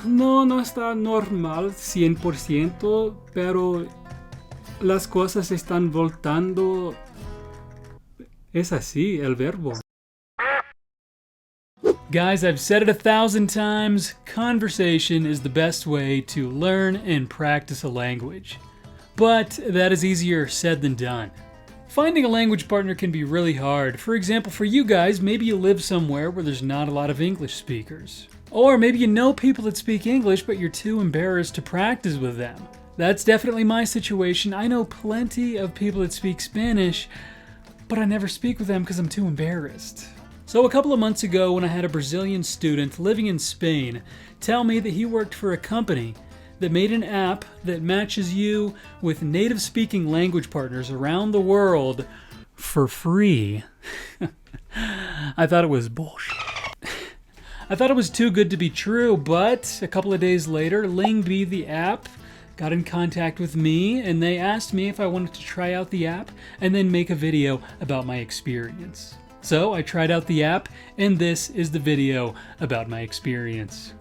No, no está normal 100%, pero las cosas están voltando. Es así el verbo. Guys, I've said it 1,000 times, conversation is the best way to learn and practice a language. But that is easier said than done. Finding a language partner can be really hard. For example, for you guys, maybe you live somewhere where there's not a lot of English speakers. Or maybe you know people that speak English, but you're too embarrassed to practice with them. That's definitely my situation. I know plenty of people that speak Spanish, but I never speak with them because I'm too embarrassed. So a couple of months ago, when I had a Brazilian student living in Spain tell me that he worked for a company that made an app that matches you with native speaking language partners around the world for free. I thought it was bullshit. I thought it was too good to be true, but a couple of days later, Lingbee, the app, got in contact with me and they asked me if I wanted to try out the app and then make a video about my experience. So I tried out the app and this is the video about my experience.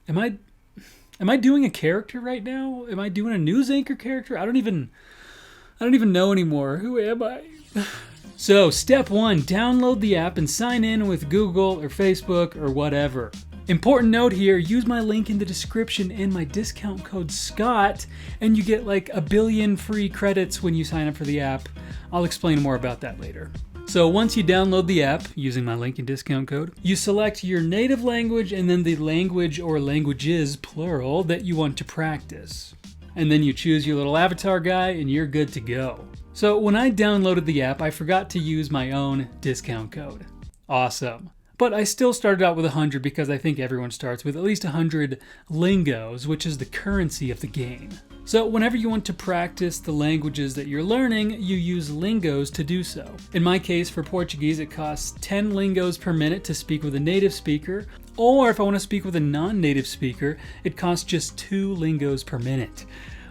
Am I doing a character right now? Am I doing a news anchor character? I don't even know anymore. Who am I? So, step 1, download the app and sign in with Google or Facebook or whatever. Important note here, use my link in the description and my discount code SCOTT and you get like 1 billion free credits when you sign up for the app. I'll explain more about that later. So once you download the app, using my link and discount code, you select your native language and then the language or languages, plural, that you want to practice. And then you choose your little avatar guy and you're good to go. So when I downloaded the app, I forgot to use my own discount code. Awesome. But I still started out with 100 because I think everyone starts with at least 100 lingos, which is the currency of the game. So whenever you want to practice the languages that you're learning, you use lingos to do so. In my case, for Portuguese, it costs 10 lingos per minute to speak with a native speaker, or if I want to speak with a non-native speaker, it costs just 2 lingos per minute.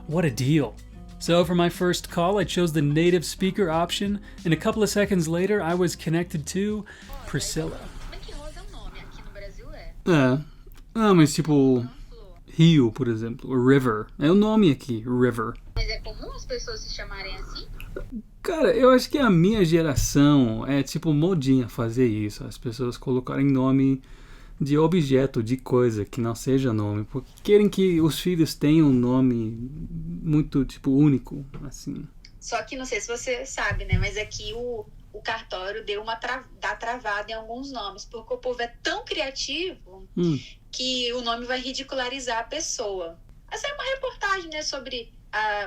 What a deal. So for my first call, I chose the native speaker option, and a couple of seconds later, I was connected to Priscilla. Mas tipo, Rio, por exemplo, ou River. É o nome aqui, River. Mas é comum as pessoas se chamarem assim? Cara, eu acho que a minha geração é tipo modinha fazer isso. As pessoas colocarem nome de objeto, de coisa, que não seja nome. Porque querem que os filhos tenham um nome muito, tipo, único, assim. Só que não sei se você sabe, né? Mas aqui o cartório deu dá travada em alguns nomes, porque o povo é tão criativo que o nome vai ridicularizar a pessoa. Essa é uma reportagem, né, sobre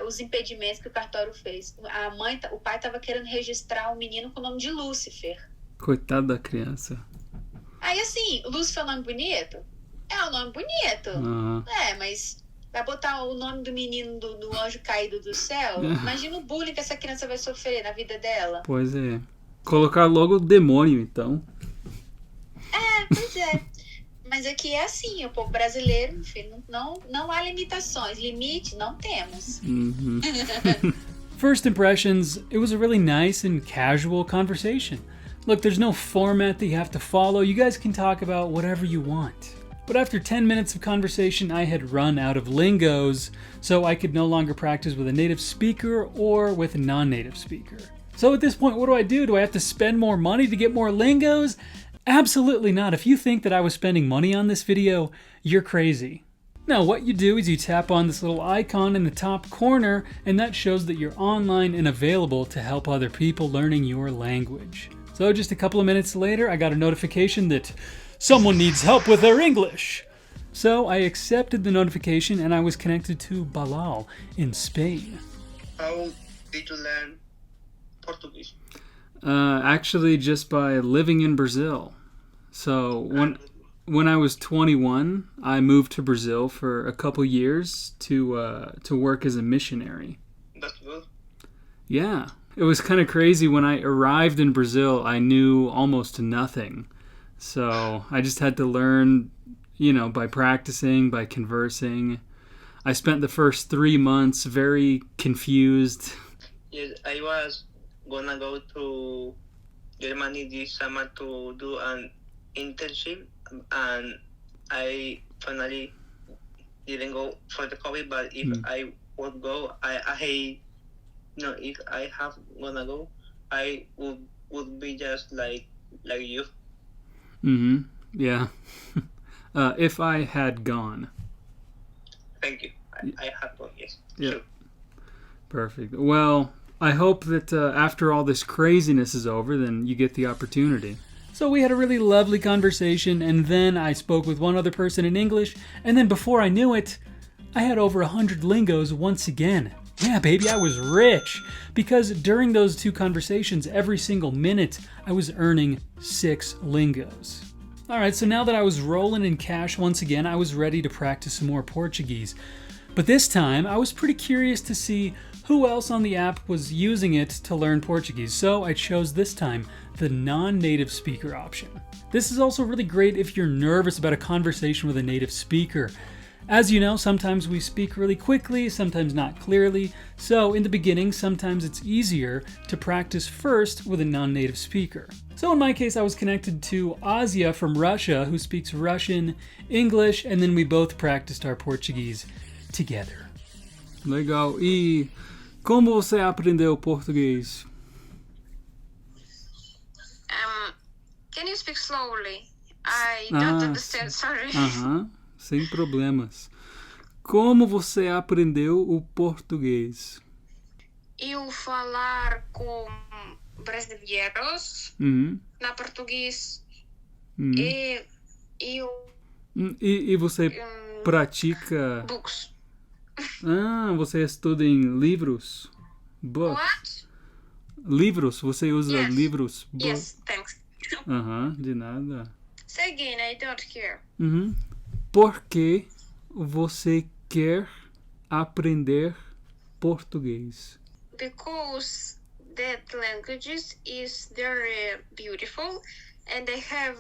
os impedimentos que o cartório fez. O pai estava querendo registrar um menino com o nome de Lúcifer. Coitado da criança. Aí assim, Lúcifer é um nome bonito? É um nome bonito. Mas vai botar o nome do menino do anjo caído do céu? Imagina o bullying que essa criança vai sofrer na vida dela. Pois é. Colocar logo o demônio, então. Pois é. Mas aqui é assim, o povo brasileiro, filho, não há limitações. Limite, não temos. First impressions, it was a really nice and casual conversation. Look, there's no format that you have to follow. You guys can talk about whatever you want. But after 10 minutes of conversation, I had run out of lingos, so I could no longer practice with a native speaker or with a non-native speaker. So at this point, what do? Do I have to spend more money to get more lingos? Absolutely not. If you think that I was spending money on this video, you're crazy. Now, what you do is you tap on this little icon in the top corner, and that shows that you're online and available to help other people learning your language. So just a couple of minutes later, I got a notification that someone needs help with their English. So I accepted the notification and I was connected to Balal in Spain. How did you learn Portuguese? Actually, just by living in Brazil. So when I was 21, I moved to Brazil for a couple years to work as a missionary. That's good. Yeah. It was kind of crazy. When I arrived in Brazil, I knew almost nothing. So I just had to learn, by practicing, by conversing. I spent the first 3 months very confused. Yes, I was gonna go to Germany this summer to do an internship, and I finally didn't go for the COVID. But if I would go, if I have gonna go, I would be just like you. Yeah. If I had gone. Thank you. I have gone. Yes. Yeah. Sure. Perfect. Well, I hope that after all this craziness is over, then you get the opportunity. So we had a really lovely conversation, and then I spoke with one other person in English, and then before I knew it, I had over 100 lingos once again. Yeah, baby, I was rich. Because during those 2 conversations, every single minute, I was earning 6 lingos. Alright, so now that I was rolling in cash once again, I was ready to practice some more Portuguese. But this time, I was pretty curious to see who else on the app was using it to learn Portuguese, so I chose this time the non-native speaker option. This is also really great if you're nervous about a conversation with a native speaker. As you know, sometimes we speak really quickly, sometimes not clearly, so in the beginning, sometimes it's easier to practice first with a non-native speaker. So in my case, I was connected to Asia from Russia, who speaks Russian, English, and then we both practiced our Portuguese together. Legal. E como você aprendeu português? Can you speak slowly? I don't understand, sorry. Sem problemas. Como você aprendeu o português? Eu falar com brasileiros na português e eu... E você pratica... Books. Você estuda em livros? Books. What? Livros? Você usa Yes. livros? Yes, thanks. De nada. Say again, I don't hear. Por que você quer aprender português? Because that language is very beautiful and I have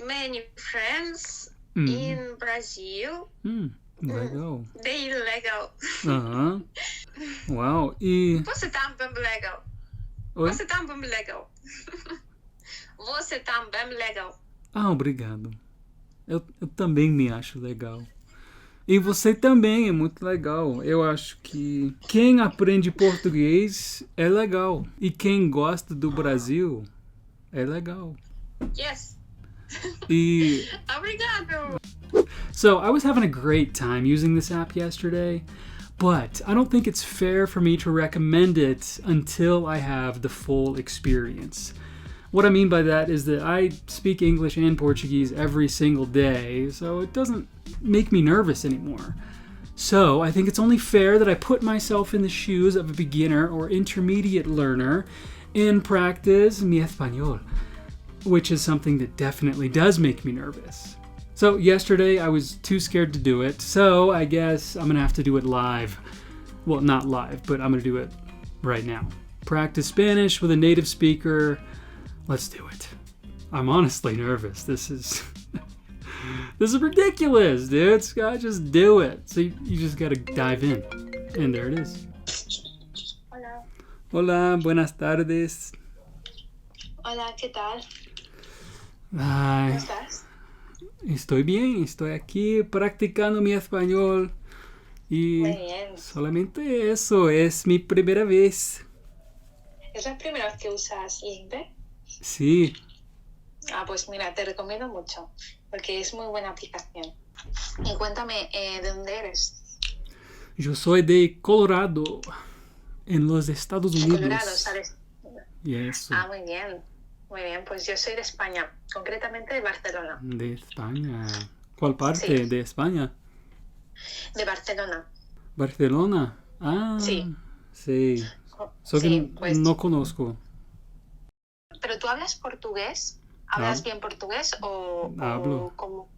many friends in Brazil. Legal. Bem legal. Uau. E... Você também legal. Oi? Você também legal. Você também legal. Obrigado. Eu também me acho legal. E você também é muito legal. Eu acho que quem aprende português é legal. E quem gosta do Brasil é legal. Yes. E... Obrigado. So, I was having a great time using this app yesterday, but I don't think it's fair for me to recommend it until I have the full experience. What I mean by that is that I speak English and Portuguese every single day, so it doesn't make me nervous anymore. So, I think it's only fair that I put myself in the shoes of a beginner or intermediate learner and practice mi español, which is something that definitely does make me nervous. So yesterday I was too scared to do it, so I guess I'm gonna have to do it live. Well, not live, but I'm gonna do it right now. Practice Spanish with a native speaker. Let's do it. I'm honestly nervous. This is ridiculous, dude. Scott, just do it. So you just gotta dive in. And there it is. Hola. Hola, buenas tardes. Hola, ¿qué tal? Ay, ¿Cómo estás? estoy bien, estoy aquí practicando mi español. Y Muy bien. solamente eso, es mi primera vez. ¿Es la primera vez que usas LinkedIn? Sí. Pues mira, te recomiendo mucho, porque es muy buena aplicación. Y cuéntame, ¿de dónde eres? Yo soy de Colorado, en los Estados Unidos. Colorado, ¿sabes? Y eso. Muy bien. Muy bien, pues yo soy de España, concretamente de Barcelona. De España. ¿Cuál parte Sí. de España? De Barcelona. Barcelona. Sí. Sí. So Sí, que pues. no conozco. ¿Pero tú hablas portugués? ¿Hablas Hab- bien portugués o Hablo. cómo?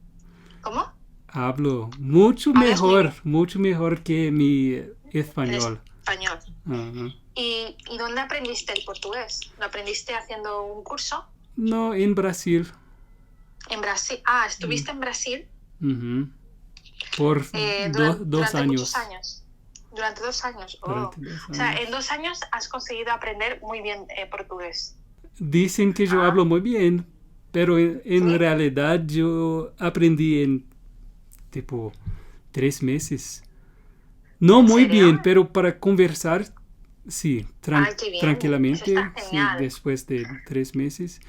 ¿Cómo? Hablo mucho Hablas mucho mejor que mi español. Español. Ajá. ¿Y dónde aprendiste el portugués? ¿Lo aprendiste haciendo un curso? No, en Brasil. En Brasil. ¿Estuviste en Brasil? Ujú. Por dos durante años. muchos años. Durante 2 años. Oh. Durante 2 O sea, años. en 2 años has conseguido aprender muy bien portugués. Dicen que yo hablo muy bien, pero en ¿Sí? realidad yo aprendí en tipo 3 meses. No muy bien, pero para conversar, sí, qué bien. tranquilamente, Eso está sí, genial. después de 3 meses.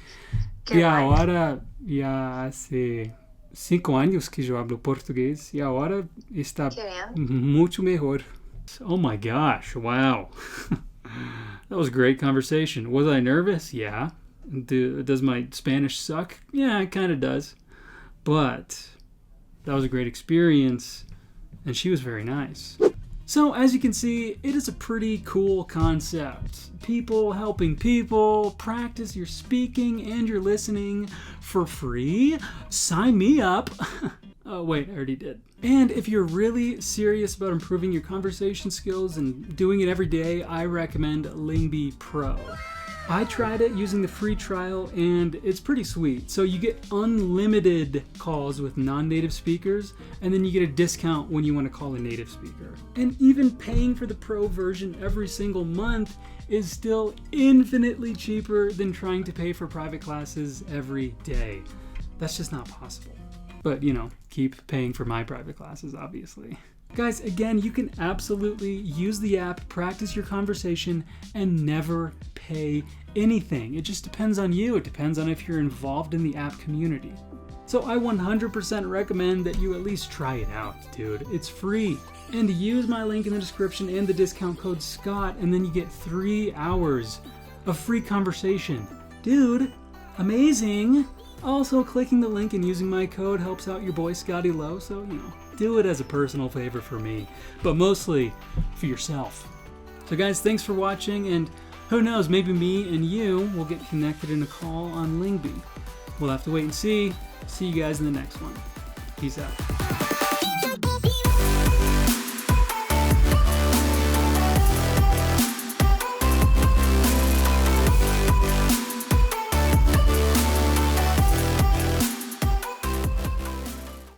Qué Y guay. ahora ya hace 5 años que yo hablo portugués y ahora está Qué bien. mucho mejor. Oh my gosh, wow. That was a great conversation. Was I nervous? Yeah. Does my Spanish suck? Yeah, it kind of does. But that was a great experience, and she was very nice. So, as you can see, it is a pretty cool concept. People helping people, practice your speaking and your listening for free. Sign me up. Oh, wait, I already did. And if you're really serious about improving your conversation skills and doing it every day, I recommend Lingby Pro. I tried it using the free trial and it's pretty sweet. So you get unlimited calls with non-native speakers, and then you get a discount when you want to call a native speaker. And even paying for the pro version every single month is still infinitely cheaper than trying to pay for private classes every day. That's just not possible. But, you know, keep paying for my private classes, obviously. Guys, again, you can absolutely use the app, practice your conversation, and never pay anything. It just depends on you. It depends on if you're involved in the app community. So I 100% recommend that you at least try it out, dude. It's free. And use my link in the description and the discount code SCOTT, and then you get 3 hours of free conversation. Dude, amazing. Also, clicking the link and using my code helps out your boy Scotty Lowe, so, you know, do it as a personal favor for me, but mostly for yourself. So guys, thanks for watching, and who knows, maybe me and you will get connected in a call on Lingby. We'll have to wait and see. See you guys in the next one. Peace out.